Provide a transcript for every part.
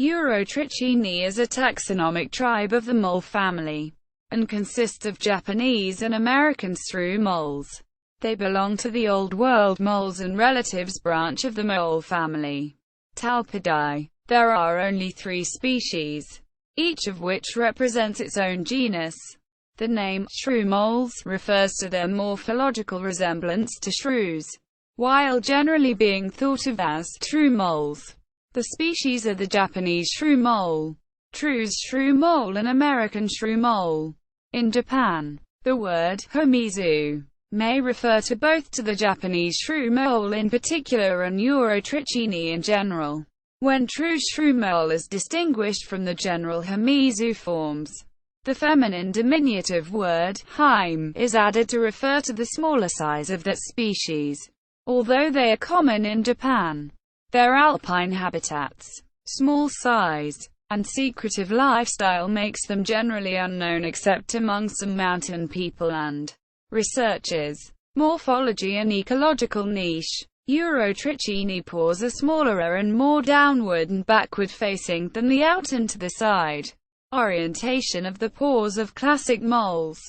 Urotrichini is a taxonomic tribe of the mole family, and consists of Japanese and American shrew-moles. They belong to the Old World moles and relatives branch of the mole family, Talpidae. There are only 3 species, each of which represents its own genus. The name shrew-moles refers to their morphological resemblance to shrews, while generally being thought of as true moles. The species are the Japanese shrew-mole, True's shrew-mole, and American shrew-mole. In Japan, the word Himizu may refer to both to the Japanese shrew-mole in particular and Urotrichini in general, when true shrew-mole is distinguished from the general Himizu forms. The feminine diminutive word Hime is added to refer to the smaller size of that species, although they are common in Japan. Their alpine habitats, small size, and secretive lifestyle makes them generally unknown except among some mountain people and researchers. Morphology and ecological niche. Urotrichini paws are smaller and more downward and backward facing than the out and to the side orientation of the paws of classic moles,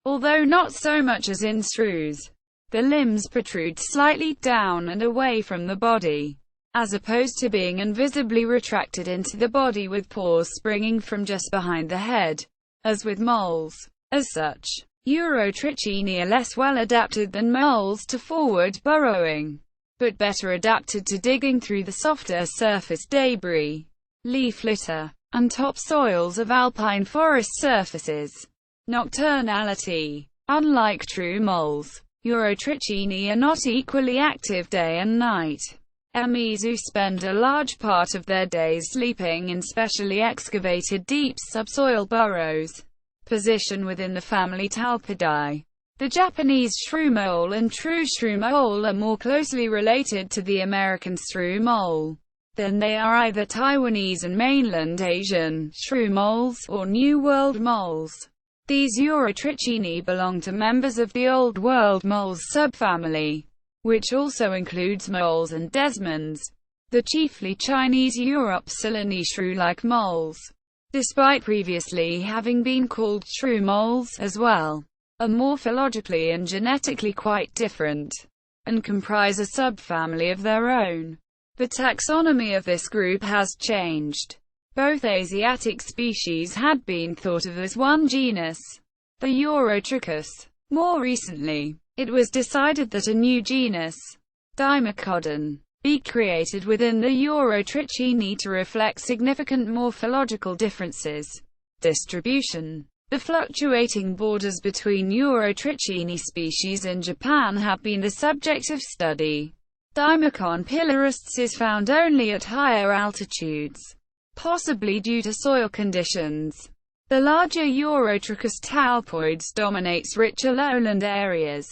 although not so much as in shrews. The limbs protrude slightly down and away from the body, as opposed to being invisibly retracted into the body with paws springing from just behind the head, as with moles. As such, Urotrichini are less well adapted than moles to forward burrowing, but better adapted to digging through the softer surface debris, leaf litter, and topsoils of alpine forest surfaces. Nocturnality. Unlike true moles, Urotrichini are not equally active day and night. Himizu spend a large part of their days sleeping in specially excavated deep subsoil burrows. Position within the family Talpidae. The Japanese shrew-mole and true shrew-mole are more closely related to the American shrew-mole than they are either Taiwanese and mainland Asian shrew-moles or New World moles. These Urotrichini belong to members of the Old World moles subfamily, which also includes moles and desmans, the chiefly Chinese Uropsilini shrew-like moles, despite previously having been called shrew-moles as well, are morphologically and genetically quite different, and comprise a subfamily of their own. The taxonomy of this group has changed. Both Asiatic species had been thought of as one genus, the Urotrichus. More recently, it was decided that a new genus, Dimicodon, be created within the Urotrichini to reflect significant morphological differences. Distribution. The fluctuating borders between Urotrichini species in Japan have been the subject of study. Dimicon pilaris is found only at higher altitudes, possibly due to soil conditions. The larger Urotrichus talpoides dominates richer lowland areas,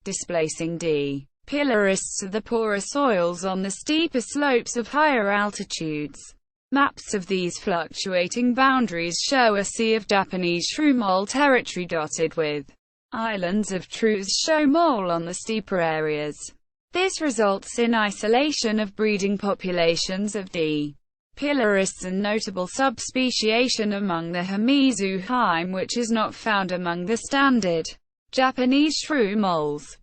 displacing D. pilaris to the poorer soils on the steeper slopes of higher altitudes. Maps of these fluctuating boundaries show a sea of Japanese shrew-mole territory dotted with islands of true shrew-mole on the steeper areas. This results in isolation of breeding populations of D. pilaris and notable subspeciation among the Himizu Hime, which is not found among the standard Japanese shrew-moles.